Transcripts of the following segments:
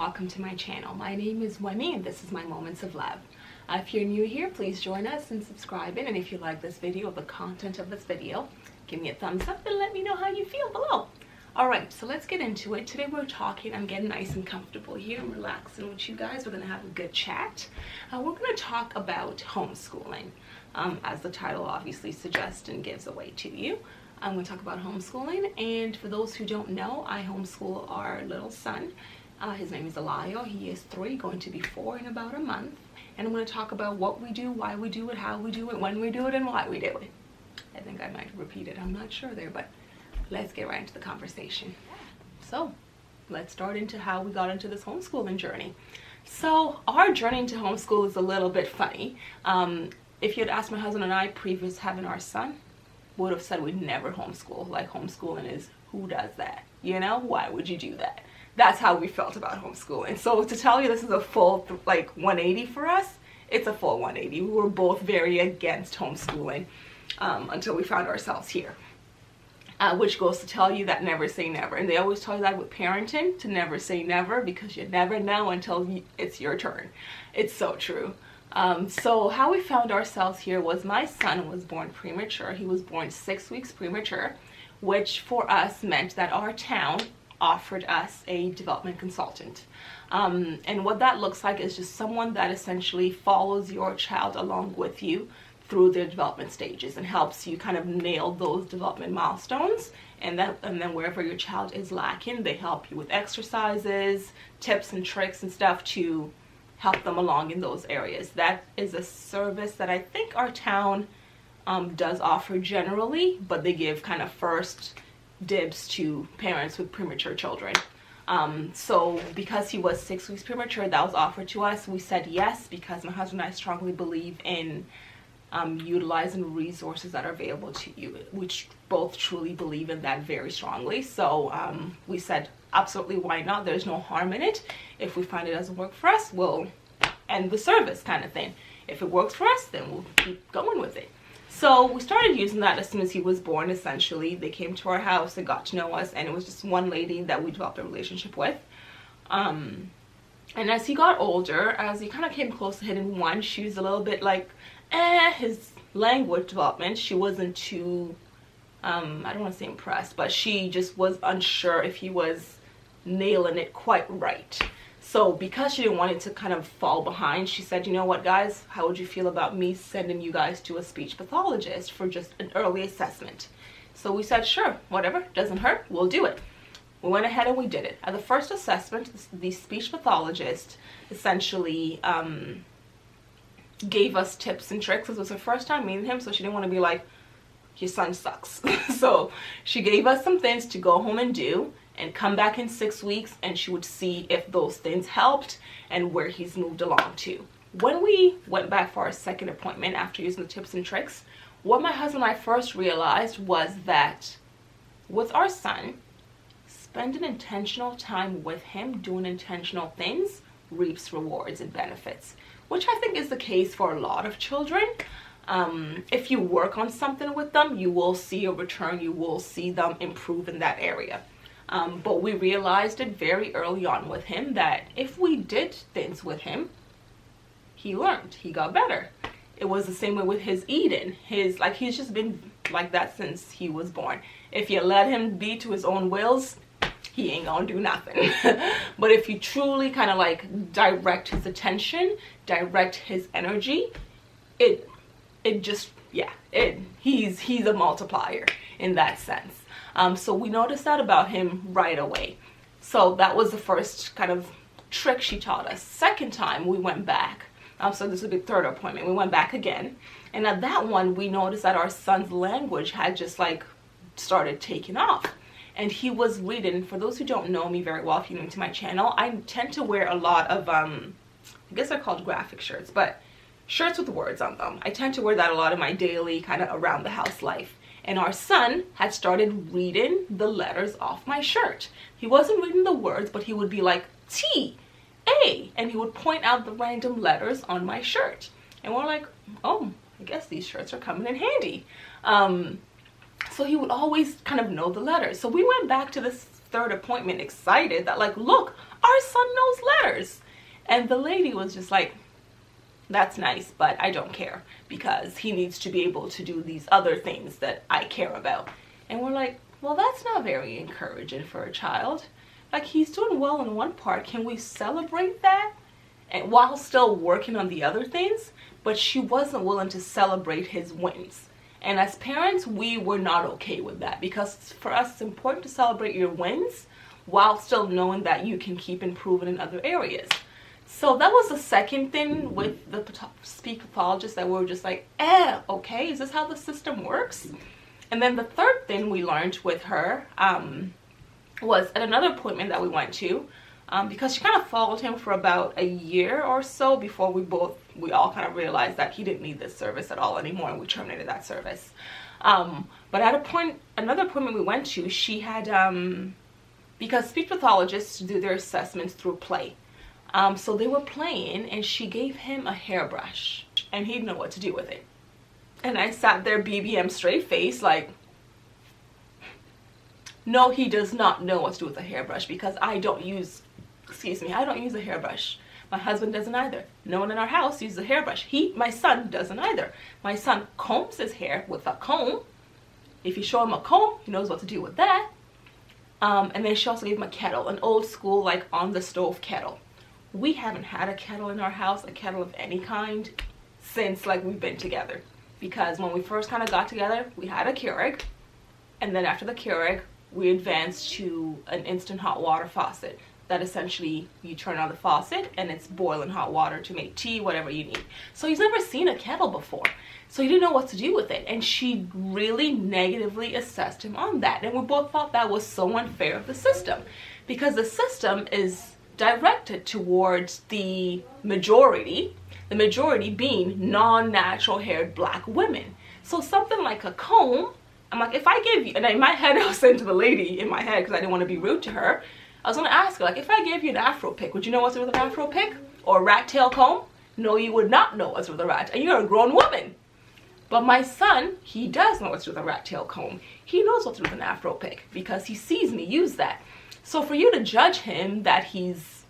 welcome to my channel. My name is Wemi and this is my Moments of Love. If you're new here, please join us and subscribe in, and if you like this video or the content of this video, give me a thumbs up and let me know how you feel below. Alright, so let's get into it. Today we're talking, I'm getting nice and comfortable here. I'm relaxing with you guys. We're going to have a good chat. We're going to talk about homeschooling, as the title obviously suggests and gives away to you. I'm going to talk about homeschooling, and for those who don't know, I homeschool our little son. His name is Alayo. He is 3, going to be 4 in about a month. And I'm going to talk about what we do, why we do it, how we do it, when we do it, and why we do it. I think I might repeat it. I'm not sure there, but let's get right into the conversation. So let's start into how we got into this homeschooling journey. So our journey into homeschool is a little bit funny. If you'd asked my husband and I previous having our son, would have said we'd never homeschool. Like, homeschooling is, who does that? You know, why would you do that? That's how we felt about homeschooling. So to tell you this is a full 180 for us, it's a full 180. We were both very against homeschooling until we found ourselves here. Which goes to tell you that never say never. And they always tell you that with parenting, to never say never, because you never know until it's your turn. It's so true. So how we found ourselves here was my son was born premature. He was born 6 weeks premature, which for us meant that our town offered us a development consultant. And what that looks like is just someone that essentially follows your child along with you through their development stages and helps you kind of nail those development milestones. And then wherever your child is lacking, they help you with exercises, tips and tricks and stuff to help them along in those areas. That is a service that I think our town does offer generally, but they give kind of first dibs to parents with premature children. So because he was 6 weeks premature, that was offered to us. We said yes, because my husband and I strongly believe in utilizing resources that are available to you. We both truly believe in that very strongly. So we said, absolutely, why not? There's no harm in it. If we find it doesn't work for us, we'll end the service, kind of thing. If it works for us, then we'll keep going with it. So we started using that as soon as he was born. Essentially, they came to our house and got to know us, and it was just one lady that we developed a relationship with. And as he got older, as he kind of came close to hitting 1, she was a little bit like, his language development, she wasn't too, I don't want to say impressed, but she just was unsure if he was nailing it quite right. So because she didn't want it to kind of fall behind, she said, you know what, guys, how would you feel about me sending you guys to a speech pathologist for just an early assessment? So we said, sure, whatever, doesn't hurt, we'll do it. We went ahead and we did it. At the first assessment, the speech pathologist essentially gave us tips and tricks. This was her first time meeting him, so she didn't want to be like, your son sucks. So she gave us some things to go home and do and come back in 6 weeks, and she would see if those things helped and where he's moved along to. When we went back for our second appointment after using the tips and tricks, what my husband and I first realized was that with our son, spending intentional time with him, doing intentional things, reaps rewards and benefits, which I think is the case for a lot of children. If you work on something with them, you will see a return, you will see them improve in that area. But we realized it very early on with him that if we did things with him, he learned, he got better. It was the same way with his eating. He's just been like that since he was born. If you let him be to his own wills, he ain't gonna do nothing. But if you truly kind of like direct his attention, direct his energy, he's a multiplier in that sense. So we noticed that about him right away. So that was the first kind of trick she taught us. Second time we went back, so this would be third appointment, we went back again, and at that one we noticed that our son's language had just like started taking off. And he was reading. For those who don't know me very well, if you're new to my channel, I tend to wear a lot of, I guess they're called graphic shirts, but shirts with words on them. I tend to wear that a lot in my daily kind of around the house life. And our son had started reading the letters off my shirt. He wasn't reading the words, but he would be like, T, A, and he would point out the random letters on my shirt. And we're like, oh, I guess these shirts are coming in handy. So he would always kind of know the letters. So we went back to this third appointment excited that, like, look, our son knows letters. And the lady was just like, that's nice, but I don't care because he needs to be able to do these other things that I care about. And we're like, well, that's not very encouraging for a child. Like, he's doing well in one part. Can we celebrate that? And while still working on the other things? But she wasn't willing to celebrate his wins. And as parents, we were not okay with that, because for us, it's important to celebrate your wins while still knowing that you can keep improving in other areas. So that was the second thing with the speech pathologist that we were just like, okay, is this how the system works? And then the third thing we learned with her was at another appointment that we went to, because she kind of followed him for about a year or so before we all kind of realized that he didn't need this service at all anymore, and we terminated that service. But at another appointment we went to, she had, because speech pathologists do their assessments through play. So they were playing, and she gave him a hairbrush, and he didn't know what to do with it. And I sat there BBM straight face like, no, he does not know what to do with a hairbrush, because I don't use a hairbrush. My husband doesn't either. No one in our house uses a hairbrush. My son doesn't either. My son combs his hair with a comb. If you show him a comb, he knows what to do with that. And then she also gave him a kettle, an old school, like on the stove kettle. We haven't had a kettle in our house, a kettle of any kind, since like we've been together. Because when we first kind of got together, we had a Keurig. And then after the Keurig, we advanced to an instant hot water faucet. That essentially, you turn on the faucet and it's boiling hot water to make tea, whatever you need. So he's never seen a kettle before. So he didn't know what to do with it. And she really negatively assessed him on that. And we both thought that was so unfair of the system. Because the system is directed towards the majority being non-natural haired black women. So something like a comb, I'm like, if I give you, and in my head I was saying to the lady in my head, because I didn't want to be rude to her, I was going to ask her, like, if I gave you an afro pick, would you know what's with an afro pick? Or a rat tail comb? No, you would not know what's with a rat, and you're a grown woman. But my son, he does know what's with a rat tail comb. He knows what's with an afro pick because he sees me use that. So for you to judge him that he's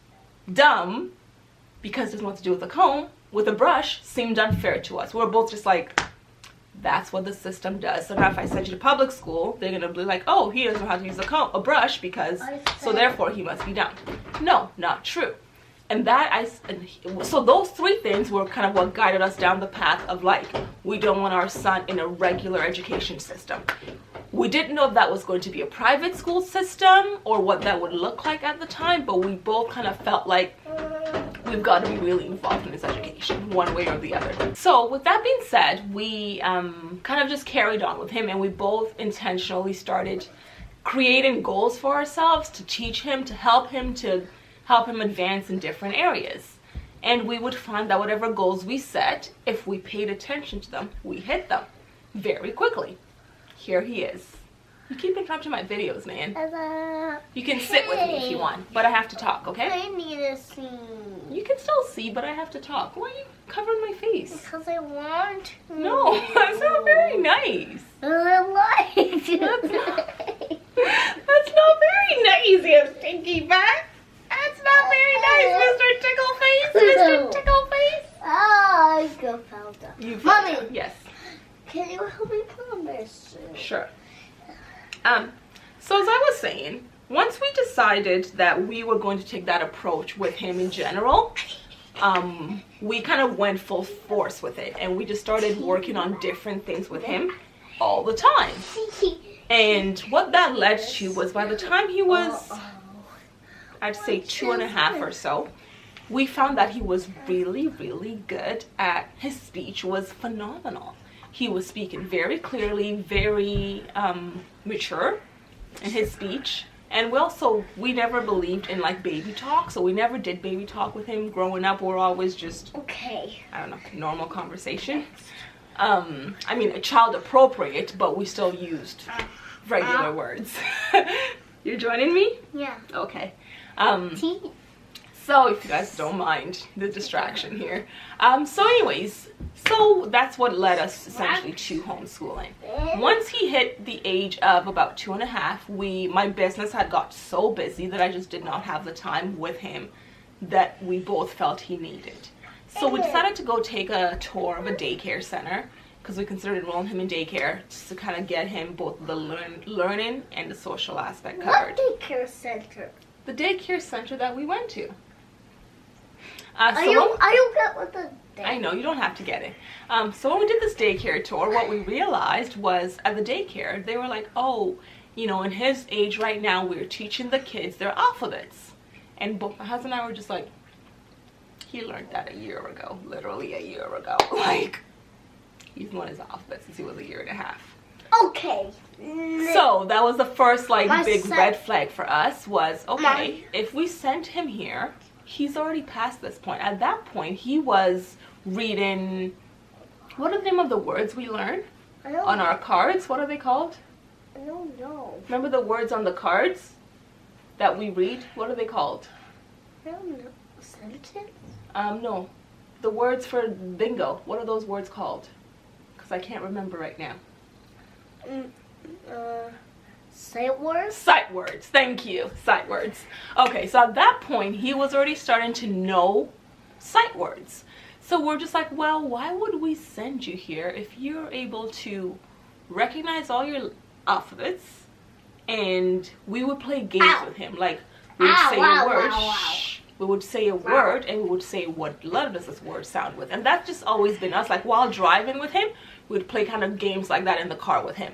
dumb because he doesn't know what to do with a comb, with a brush, seemed unfair to us. We're both just like, that's what the system does. So now if I send you to public school, they're gonna be like, oh, he doesn't know how to use a brush because, so therefore he must be dumb. No, not true. And so those three things were kind of what guided us down the path of like, we don't want our son in a regular education system. We didn't know if that was going to be a private school system or what that would look like at the time, but we both kind of felt like we've got to be really involved in this education one way or the other. So with that being said, we kind of just carried on with him, and we both intentionally started creating goals for ourselves to teach him, to help him advance in different areas. And we would find that whatever goals we set, if we paid attention to them, we hit them very quickly. Here he is. You keep interrupting my videos, man. You can sit with me if you want, but I have to talk, okay? I need to see. You can still see, but I have to talk. Why are you covering my face? Because I want to. No, that's not very nice. I like to. That's not very nice, you stinky bat. That's not very nice, Mr. Tickleface. Mr. Tickleface. Oh, I fell down. Mommy. Yes. Can you help me put on this? Sure. So as I was saying, once we decided that we were going to take that approach with him in general, we kind of went full force with it, and we just started working on different things with him all the time. And what that led to was, by the time he was, I'd say 2.5 or so, we found that he was really, really good at, his speech was phenomenal. He was speaking very clearly, very mature in his speech. And we never believed in like baby talk, so we never did baby talk with him growing up. We're always just, I don't know, normal conversation. I mean, child appropriate, but we still used regular words. You're joining me? Yeah. Okay. So if you guys don't mind the distraction here. So anyways, so that's what led us essentially to homeschooling. Once he hit the age of about 2.5, my business had got so busy that I just did not have the time with him that we both felt he needed. So we decided to go take a tour of a daycare center because we considered enrolling him in daycare just to kind of get him both the learning and the social aspect covered. What daycare center? The daycare center that we went to. I don't get what the day. I know, you don't have to get it. So when we did this daycare tour, what we realized was at the daycare, they were like, oh, you know, in his age right now, we're teaching the kids their alphabets. And both my husband and I were just like, he learned that a year ago, literally a year ago. Like, he's known his alphabet since he was 1.5 years. Okay. So that was the first like big red flag for us was, okay, if we sent him here, he's already past this point. At that point, he was reading, what are the name of the words we learned on our cards? What are they called? I don't know. Remember the words on the cards that we read? What are they called? I don't know. Sentence? No. The words for bingo. What are those words called? Because I can't remember right now. Sight words? Sight words. Thank you. Sight words. Okay, so at that point, he was already starting to know sight words. So we're just like, well, why would we send you here if you're able to recognize all your alphabets and we would play games with him? Like, we would say a word, shh. We would say a word and we would say what letter does this word sound with. And that's just always been us. Like while driving with him, we'd play kind of games like that in the car with him.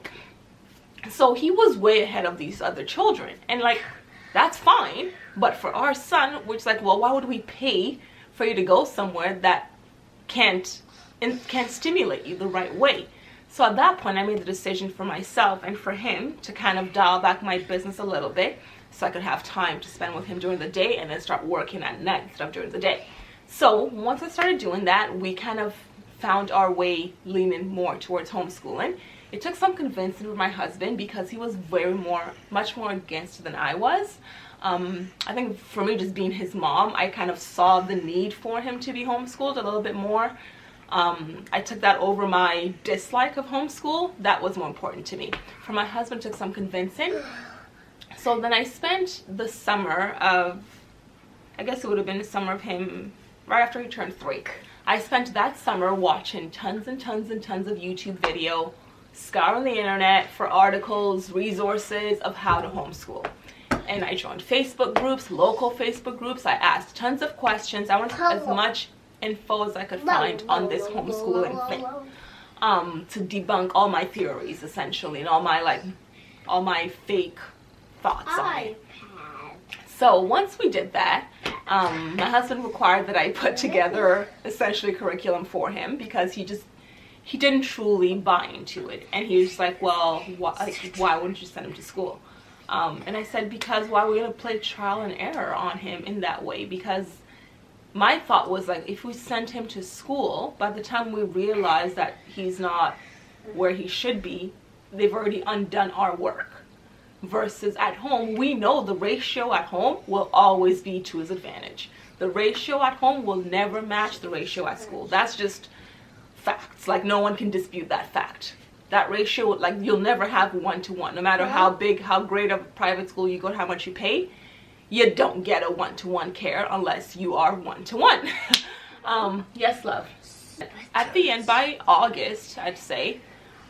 So he was way ahead of these other children. And like, that's fine. But for our son, we're just like, well, why would we pay for you to go somewhere that can't stimulate you the right way? So at that point, I made the decision for myself and for him to kind of dial back my business a little bit so I could have time to spend with him during the day and then start working at night instead of during the day. So once I started doing that, we kind of found our way leaning more towards homeschooling. It took some convincing with my husband because he was much more against it than I was. I think for me, just being his mom, I kind of saw the need for him to be homeschooled a little bit more. I took that over my dislike of homeschool. That was more important to me. For my husband, it took some convincing. So then I spent the summer of, I guess it would have been the summer of him right after he turned 3. I spent that summer watching tons and tons and tons of YouTube video, scouring the internet for articles, resources of how to homeschool. And I joined Facebook groups, local Facebook groups. I asked tons of questions. I wanted as much info as I could find on this homeschooling thing, to debunk all my theories essentially and all my fake thoughts on it. So once we did that, my husband required that I put together essentially a curriculum for him because he didn't truly buy into it. And he was just like, well, why wouldn't you send him to school? And I said, because why are we going to play trial and error on him in that way? Because my thought was like, if we send him to school, by the time we realize that he's not where he should be, they've already undone our work. Versus at home, we know the ratio at home will always be to his advantage. The ratio at home will never match the ratio at school. That's just facts. Like, no one can dispute that fact. That ratio, like, you'll never have 1-to-1. No matter how big, how great of a private school you go, how much you pay, you don't get a 1-to-1 care unless you are 1-to-1. Yes, love. At the end, by August, I'd say,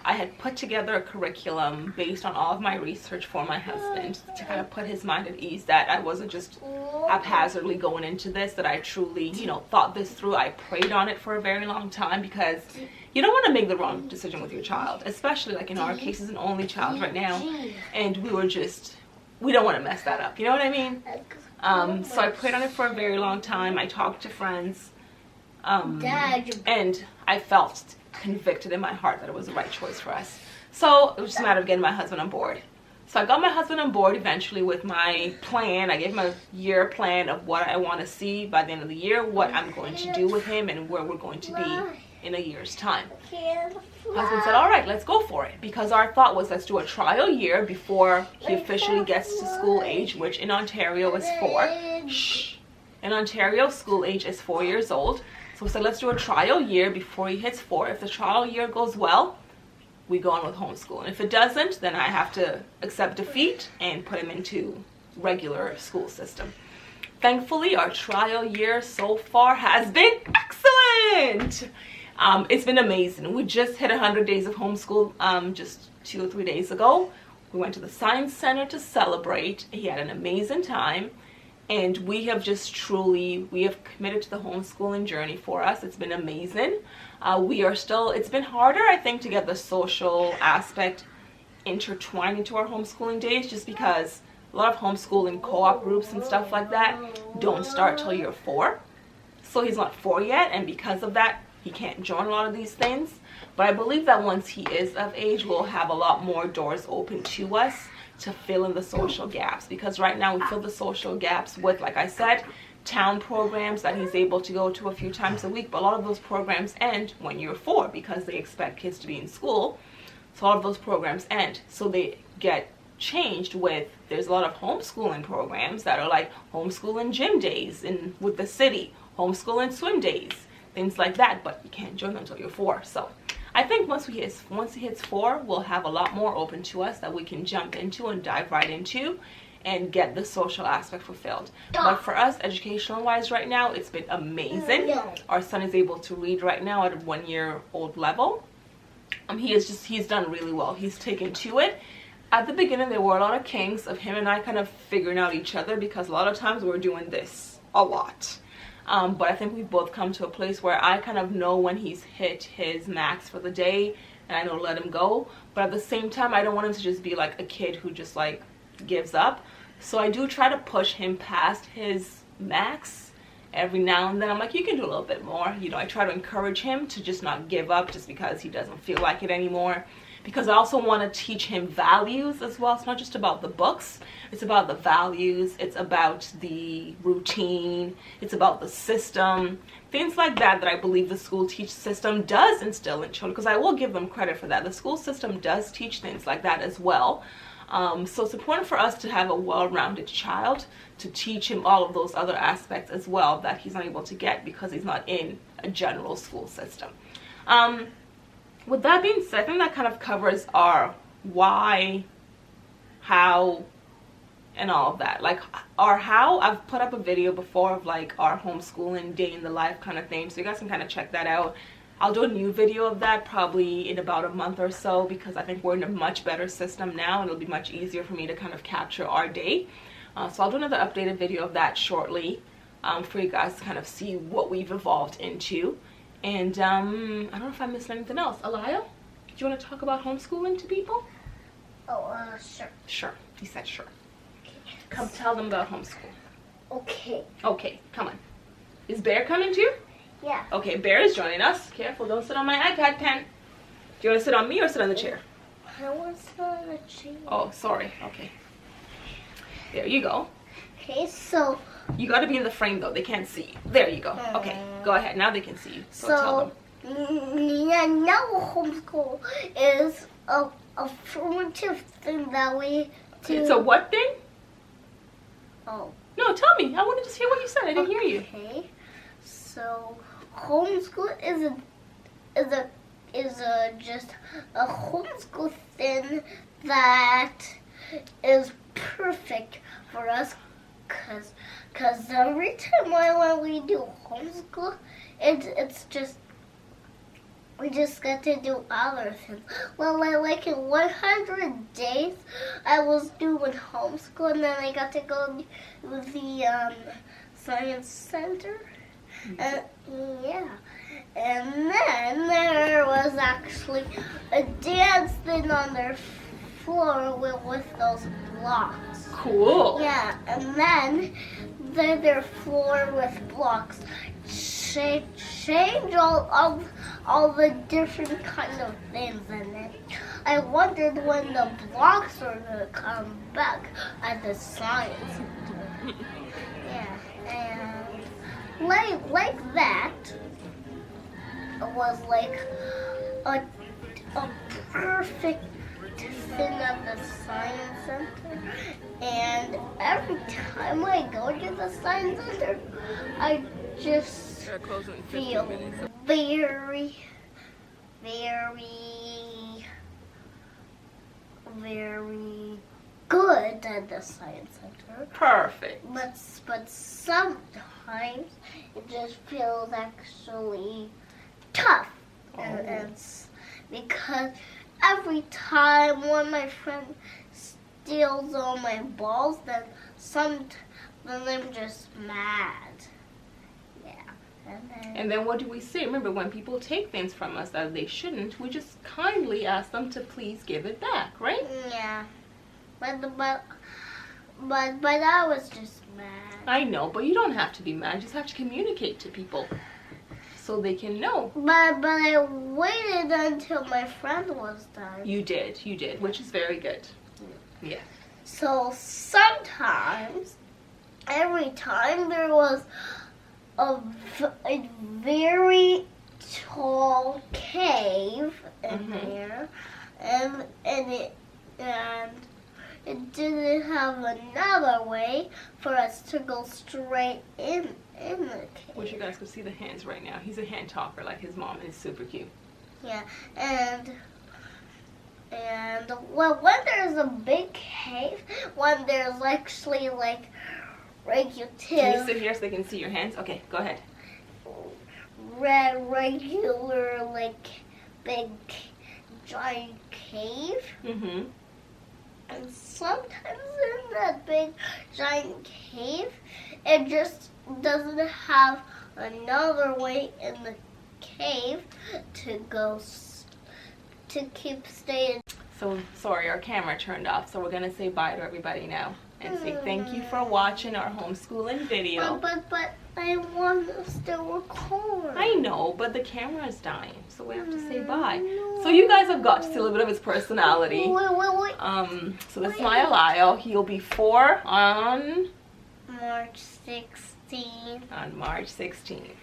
I had put together a curriculum based on all of my research for my husband to kind of put his mind at ease that I wasn't just haphazardly going into this, that I truly, thought this through. I prayed on it for a very long time because you don't want to make the wrong decision with your child, especially like in our case, he's an only child right now, and we don't want to mess that up. You know what I mean? So I prayed on it for a very long time. I talked to friends, and I felt convicted in my heart that it was the right choice for us. So it was just a matter of getting my husband on board. So I got my husband on board eventually with my plan. I gave him a year plan of what I want to see by the end of the year, what I'm going to do with him, and where we're going to be in a year's time. Husband said, all right, let's go for it. Because our thought was, let's do a trial year before he officially gets to school age, which in Ontario is 4. Shh. In Ontario, school age is 4 years old. So we said, let's do a trial year before he hits 4. If the trial year goes well, we go on with homeschool. And if it doesn't, then I have to accept defeat and put him into regular school system. Thankfully, our trial year so far has been excellent. It's been amazing. We just hit 100 days of homeschool just 2 or 3 days ago. We went to the Science Center to celebrate. He had an amazing time. And we have just we have committed to the homeschooling journey for us. It's been amazing. It's been harder, I think, to get the social aspect intertwined into our homeschooling days, just because a lot of homeschooling co-op groups and stuff like that don't start till you're 4. So he's not 4 yet, and because of that, he can't join a lot of these things. But I believe that once he is of age, we'll have a lot more doors open to us to fill in the social gaps, because right now we fill the social gaps with, like I said, town programs that he's able to go to a few times a week. But a lot of those programs end when you're 4 because they expect kids to be in school. So all of those programs end. So they get changed with, there's a lot of homeschooling programs that are like homeschooling gym days with the city, homeschooling swim days, things like that. But you can't join them until you're 4. So I think once he hits 4, we'll have a lot more open to us that we can jump into and dive right into and get the social aspect fulfilled. But for us, educational wise right now, it's been amazing. Our son is able to read right now at a 1-year-old level. He's done really well. He's taken to it. At the beginning, there were a lot of kinks of him and I kind of figuring out each other, because a lot of times we're doing this a lot. But I think we've both come to a place where I kind of know when he's hit his max for the day, and I know to let him go. But at the same time, I don't want him to just be like a kid who just like gives up. So I do try to push him past his max every now and then. I'm like, you can do a little bit more. You know, I try to encourage him to just not give up just because he doesn't feel like it anymore. Because I also want to teach him values as well. It's not just about the books. It's about the values. It's about the routine. It's about the system. Things like that I believe the school system does instill in children. Because I will give them credit for that. The school system does teach things like that as well. So it's important for us to have a well-rounded child, to teach him all of those other aspects as well that he's not able to get because he's not in a general school system. With that being said, I think that kind of covers our why, how, and all of that. Like our how, I've put up a video before of like our homeschooling day in the life kind of thing, so you guys can kind of check that out. I'll do a new video of that probably in about a month or so, because I think we're in a much better system now and it'll be much easier for me to kind of capture our day. So I'll do another updated video of that shortly for you guys to kind of see what we've evolved into. And I don't know if I missed anything else. Alayo, do you want to talk about homeschooling to people? Sure. Sure. He said sure. Okay. Come tell them about homeschool. Okay. Okay, come on. Is Bear coming too? Yeah. Okay, Bear is joining us. Careful, don't sit on my iPad pen. Do you want to sit on me or sit on the chair? I want to sit on the chair. Oh, sorry. Okay. There you go. Okay, so... You got to be in the frame though. They can't see you. There you go. Okay, go ahead. Now they can see you. So tell them. Yeah, now homeschool is a formative thing that we do. It's a what thing? Oh. No, tell me. I wanted to hear what you said. I didn't hear you. Okay. So homeschool is just a homeschool thing that is perfect for us. Cause every time when we do homeschool, it's just, we just get to do other things. Well, like in 100 days, I was doing homeschool, and then I got to go to the Science Center. Yeah. And then there was actually a dance thing on their floor with those blocks. Cool. Yeah, and then their floor with blocks change all the different kind of things in it. I wondered when the blocks were gonna come back at the science center. Yeah, and like that was like a perfect everything at the science center, and every time I go to the science center, I just feel very, very good at the science center. Perfect. But sometimes it just feels actually tough. And it's because every time one of my friends steals all my balls, then I'm just mad. Yeah. And then what do we say? Remember, when people take things from us that they shouldn't, we just kindly ask them to please give it back, right? Yeah. But I was just mad. I know, but you don't have to be mad. You just have to communicate to people so they can know. But I waited until my friend was done. You did, which is very good. Yeah. So sometimes, every time there was a very tall cave in there, and it didn't have another way for us to go straight in the cave. Wish you guys could see the hands right now. He's a hand talker like his mom, and he's super cute. Yeah, and well, when there's a big cave, when there's actually like regular. Can you sit here so they can see your hands? Okay, go ahead. Regular like big giant cave. Mm-hmm. And sometimes in that big giant cave, it just doesn't have another way in the cave to go to keep staying. So sorry, our camera turned off, so we're gonna say bye to everybody now and say thank you for watching our homeschooling video. But I want to still record. I know, but the camera is dying, so we have to say bye. So you guys have got to see a little bit of his personality. Wait. So this is my Alayo. He'll be 4 on March 16th. On March 16th.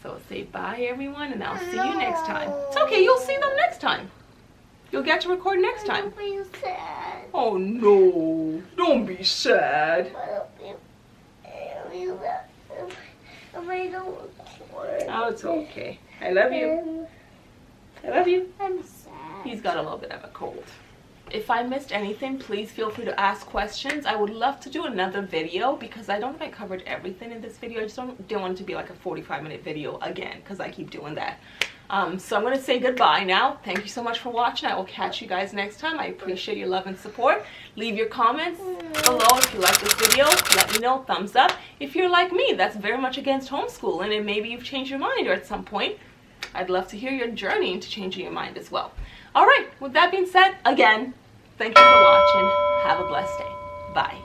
So say bye, everyone, and I'll see you next time. It's okay, you'll see them next time. You'll get to record next time. Don't be sad. Oh no, don't be sad. If I don't record. Oh, it's okay. I love you. I love you. I'm sad. He's got a little bit of a cold. If I missed anything, please feel free to ask questions. I would love to do another video because I don't think I covered everything in this video. I just didn't want it to be like a 45-minute video again because I keep doing that. So I'm going to say goodbye now. Thank you so much for watching. I will catch you guys next time. I appreciate your love and support. Leave your comments below if you like this video. Let me know. Thumbs up. If you're like me, that's very much against homeschooling and maybe you've changed your mind or at some point, I'd love to hear your journey into changing your mind as well. All right. With that being said, again, thank you for watching. Have a blessed day. Bye.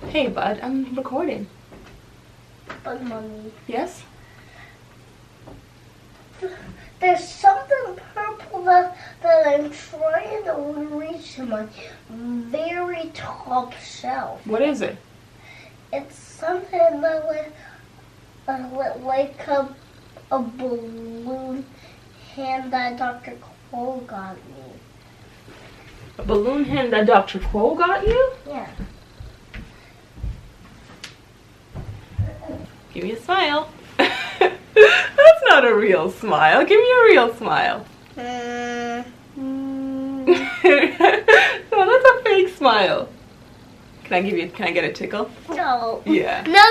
Hey, bud. I'm recording. But Mommy. Yes? There's something purple that I'm trying to reach in my very top shelf. What is it? It's something that like a balloon hand that Dr. Cole got me. A balloon hand that Dr. Cole got you? Yeah. Give me a smile. That's not a real smile. Give me a real smile. No, that's a fake smile. Can I get a tickle? No. Yeah. No.